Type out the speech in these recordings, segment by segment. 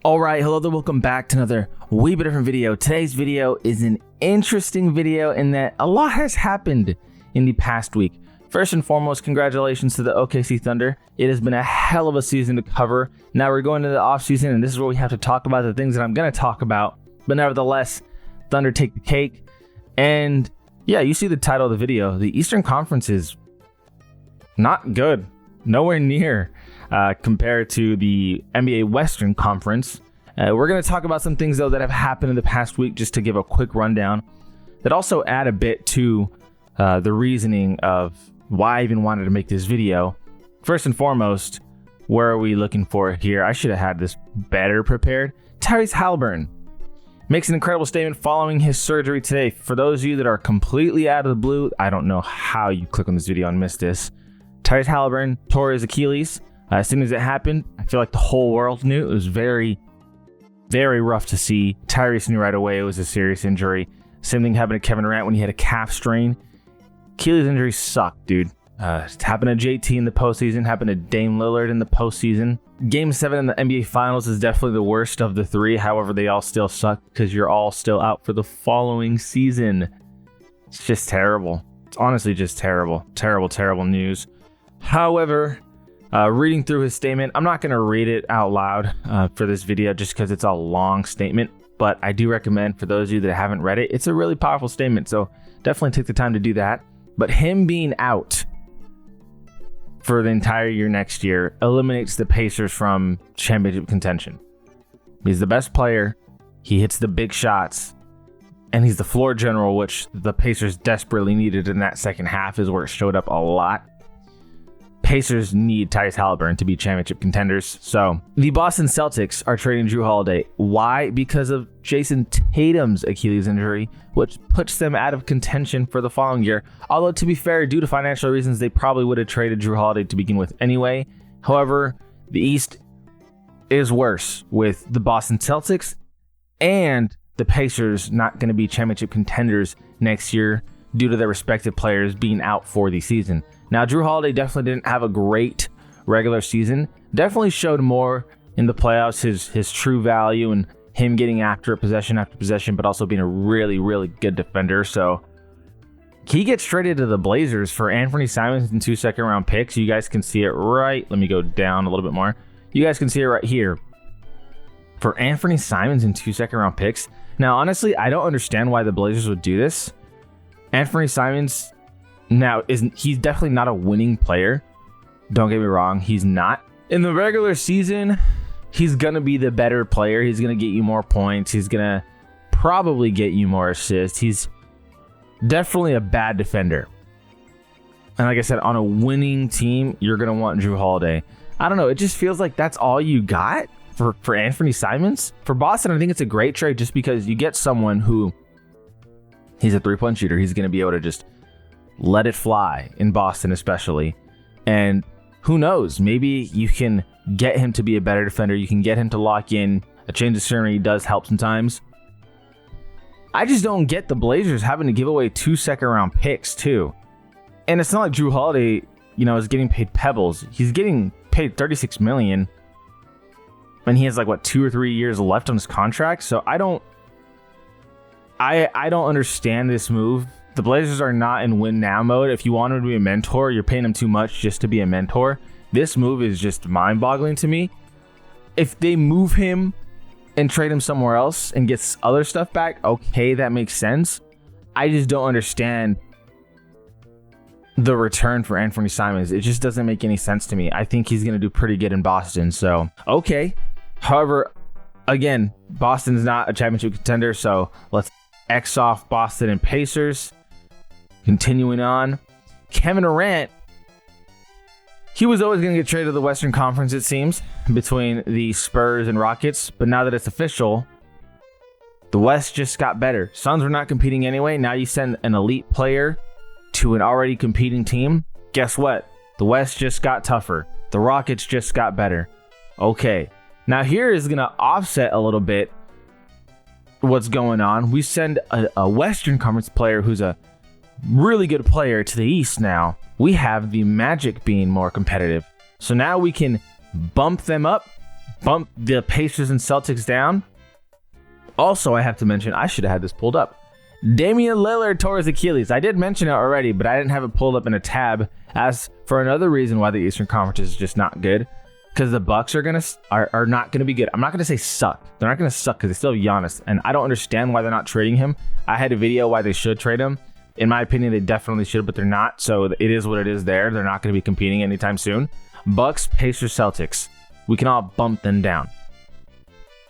All right, hello there, welcome back to another wee bit different video. Today's video is an interesting video in that a lot has happened in the past week. First and foremost, congratulations to the OKC Thunder. It has been a hell of a season to cover. Now we're going into the offseason, and this is where we have to talk about the things that I'm going to talk about. But nevertheless, Thunder take the cake. And yeah, you see the title of the video. The Eastern Conference is not good. Nowhere near compared to the NBA Western Conference. We're going to talk about some things, though, that have happened in the past week, just to give a quick rundown, that also add a bit to the reasoning of why I even wanted to make this video. First and foremost, where are we looking for here? I should have had this better prepared. Tyrese Haliburton makes an incredible statement following his surgery today. For those of you that are completely out of the blue, I don't know how you click on this video and miss this. Tyrese Haliburton tore his Achilles. As soon as it happened, I feel like the whole world knew. It was very, very rough to see. Tyrese knew right away it was a serious injury. Same thing happened to Kevin Durant when he had a calf strain. Achilles injuries suck, dude. It happened to JT in the postseason, happened to Dame Lillard in the postseason. Game 7 in the NBA Finals is definitely the worst of the three. However, they all still suck because you're all still out for the following season. It's just terrible. It's honestly just terrible. Terrible, terrible news. However, reading through his statement, I'm not going to read it out loud for this video just because it's a long statement, but I do recommend for those of you that haven't read it, it's a really powerful statement, so definitely take the time to do that. But him being out for the entire year next year eliminates the Pacers from championship contention. He's the best player, he hits the big shots, and he's the floor general, which the Pacers desperately needed in that second half, is where it showed up a lot. Pacers need Tyrese Haliburton to be championship contenders. So the Boston Celtics are trading Jrue Holiday. Why? Because of Jason Tatum's Achilles injury, which puts them out of contention for the following year. Although, to be fair, due to financial reasons, they probably would have traded Jrue Holiday to begin with anyway. However, the East is worse with the Boston Celtics and the Pacers not going to be championship contenders next year due to their respective players being out for the season. Now, Jrue Holiday definitely didn't have a great regular season. Definitely showed more in the playoffs, his true value and him getting after possession after possession, but also being a really, really good defender. So he gets traded to the Blazers for Anthony Simons and 2 second-round picks. You guys can see it right. Let me go down a little bit more. You guys can see it right here. For Anthony Simons and 2 second-round picks. Now, honestly, I don't understand why the Blazers would do this. Anthony Simons... Now, he's definitely not a winning player. Don't get me wrong, he's not. In the regular season, he's going to be the better player. He's going to get you more points. He's going to probably get you more assists. He's definitely a bad defender. And like I said, on a winning team, you're going to want Jrue Holiday. I don't know, it just feels like that's all you got for Anthony Simons. For Boston, I think it's a great trade just because you get someone who, he's a three-point shooter. He's going to be able to just let it fly in Boston, especially. And who knows, maybe you can get him to be a better defender. You can get him to lock in. A change of scenery does help sometimes. I just don't get the Blazers having to give away 2 second-round picks too. And it's not like Jrue Holiday, is getting paid pebbles. He's getting paid $36 million, and he has 2 or 3 years left on his contract. So I don't understand this move. The Blazers are not in win now mode. If you want him to be a mentor, you're paying him too much just to be a mentor. This move is just mind-boggling to me. If they move him and trade him somewhere else and gets other stuff back, okay, that makes sense. I just don't understand the return for Anthony Simons. It just doesn't make any sense to me. I think he's going to do pretty good in Boston, so okay. However, again, Boston's not a championship contender, so let's X off Boston and Pacers. Continuing on, Kevin Durant, he was always going to get traded to the Western Conference, it seems, between the Spurs and Rockets. But now that it's official, the West just got better. Suns were not competing anyway. Now you send an elite player to an already competing team. Guess what? The West just got tougher. The Rockets just got better. Okay. Now here is going to offset a little bit what's going on. We send a Western Conference player who's a really good player to the East now. We have the Magic being more competitive. So now we can bump them up, bump the Pacers and Celtics down. Also, I have to mention, I should have had this pulled up. Damian Lillard tore his Achilles. I did mention it already, but I didn't have it pulled up in a tab as for another reason why the Eastern Conference is just not good. Because the Bucks are not gonna be good. I'm not gonna say suck. They're not gonna suck because they still have Giannis, and I don't understand why they're not trading him. I had a video why they should trade him. In my opinion, they definitely should, but they're not. So it is what it is. They're not gonna be competing anytime soon. Bucks, Pacers, Celtics. We can all bump them down.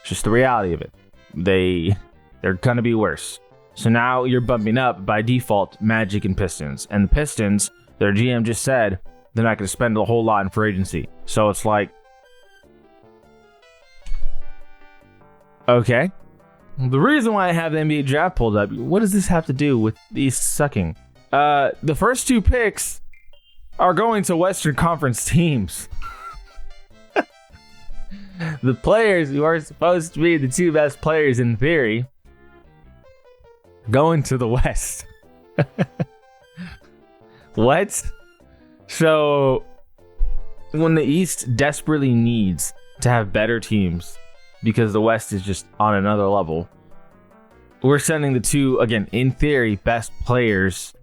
It's just the reality of it. They're gonna be worse. So now you're bumping up by default Magic and Pistons. And the Pistons, their GM just said they're not going to spend a whole lot in free agency. So it's like, okay. The reason why I have the NBA draft pulled up, what does this have to do with the East sucking? The first 2 picks are going to Western Conference teams. The players who are supposed to be the 2 best players in theory going to the West. What? So when the East desperately needs to have better teams because the West is just on another level, we're sending the 2, again, in theory, best players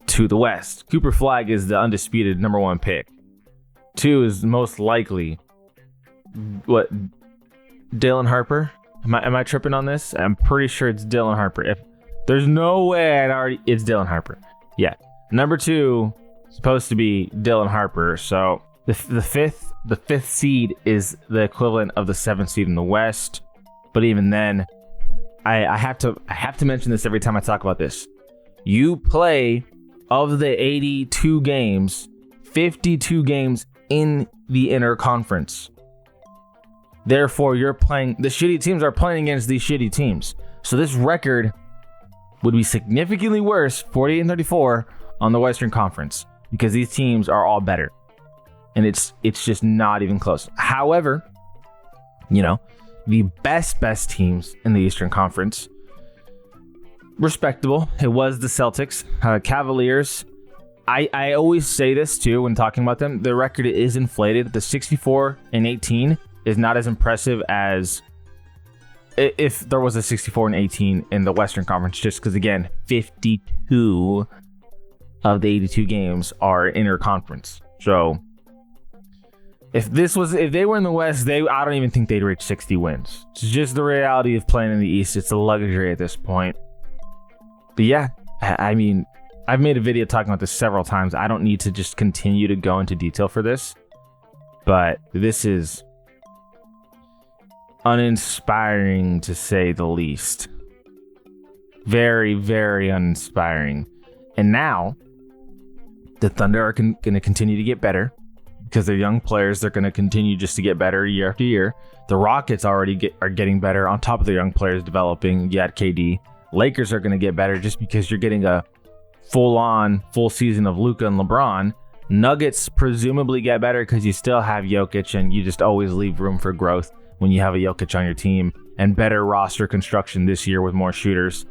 to the West. Cooper Flagg is the undisputed number 1 pick. 2 is most likely what? Dylan Harper? Am I tripping on this? I'm pretty sure it's Dylan Harper. If there's no way it's Dylan Harper. Yeah. Number 2 supposed to be Dylan Harper. So the fifth seed is the equivalent of the 7th seed in the West. But even then, I have to mention this every time I talk about this. You play of the 82 games, 52 games in the interconference. Therefore, the shitty teams are playing against these shitty teams. So this record would be significantly worse, 48-34, on the Western Conference, because these teams are all better. And it's just not even close. However, the best teams in the Eastern Conference, respectable. It was the Celtics, Cavaliers. I always say this too when talking about them. The record is inflated. The 64-18 is not as impressive as if there was a 64-18 in the Western Conference, just because, again, 52 of the 82 games are interconference. So if they were in the West, I don't even think they'd reach 60 wins. It's just the reality of playing in the East. It's a luxury at this point. But yeah, I mean, I've made a video talking about this several times. I don't need to just continue to go into detail for this, but this is uninspiring to say the least. Very, very uninspiring. And now the Thunder are going to continue to get better because they're young players. They're going to continue just to get better year after year. The Rockets are getting better on top of the young players developing. You had KD. Lakers are going to get better just because you're getting a full season of Luka and LeBron. Nuggets presumably get better because you still have Jokic, and you just always leave room for growth when you have a Jokic on your team, and better roster construction this year with more shooters.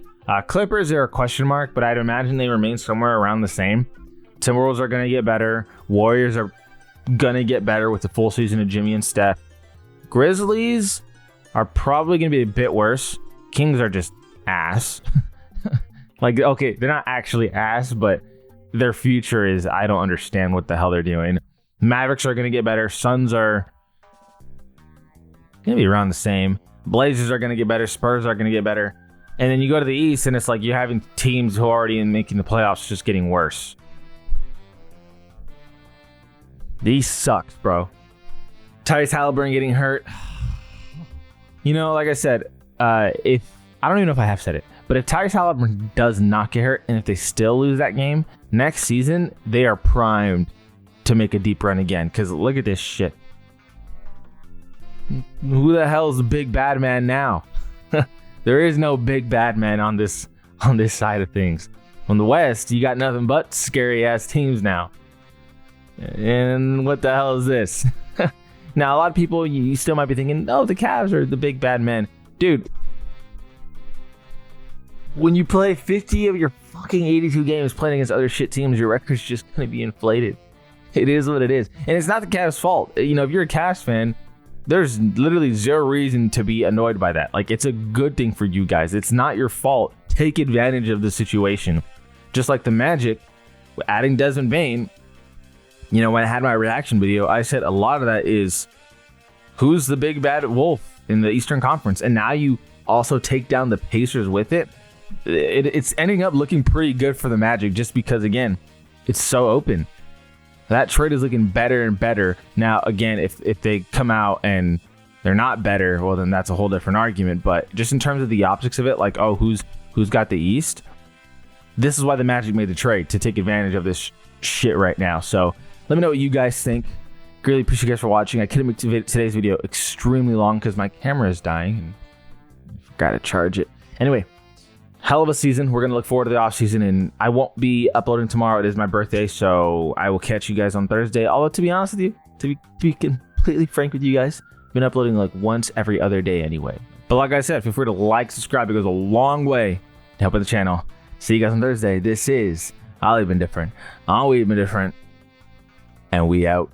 Clippers are a question mark, but I'd imagine they remain somewhere around the same. Timberwolves are going to get better. Warriors are going to get better with the full season of Jimmy and Steph. Grizzlies are probably going to be a bit worse. Kings are just ass. Like, okay, they're not actually ass, but their future is, I don't understand what the hell they're doing. Mavericks are going to get better. Suns are going to be around the same. Blazers are going to get better. Spurs are going to get better. And then you go to the East, and it's like you're having teams who are already making the playoffs just getting worse. The East sucks, bro. Tyrese Halliburton getting hurt. Like I said, if I don't even know if I have said it, but if Tyrese Halliburton does not get hurt, and if they still lose that game, next season, they are primed to make a deep run again. Because look at this shit. Who the hell is the big bad man now? There is no big bad man on this side of things. On the West, you got nothing but scary ass teams now. And what the hell is this? Now, a lot of people, you still might be thinking, oh, the Cavs are the big bad men. Dude, when you play 50 of your fucking 82 games playing against other shit teams, your record's just going to be inflated. It is what it is. And it's not the Cavs' fault. If you're a Cavs fan, there's literally zero reason to be annoyed by that. Like, it's a good thing for you guys. It's not your fault. Take advantage of the situation. Just like the Magic, adding Desmond Bane, you know, when I had my reaction video, I said a lot of that is who's the big bad wolf in the Eastern Conference. And now you also take down the Pacers with it. It's ending up looking pretty good for the Magic just because, again, it's so open. That trade is looking better and better. Now, again, if they come out and they're not better, well, then that's a whole different argument. But just in terms of the optics of it, like, oh, who's got the East? This is why the Magic made the trade, to take advantage of this shit right now. So let me know what you guys think. Really appreciate you guys for watching. I couldn't make today's video extremely long because my camera is dying and I forgot to charge it. Anyway, hell of a season. We're going to look forward to the off season, and I won't be uploading tomorrow. It is my birthday, so I will catch you guys on Thursday. Although, to be honest with you, to be completely frank with you guys, I've been uploading like once every other day anyway. But like I said, feel free to like, subscribe. It goes a long way to helping the channel. See you guys on Thursday. This is I'll Even Different. I'll Even Different. And we out.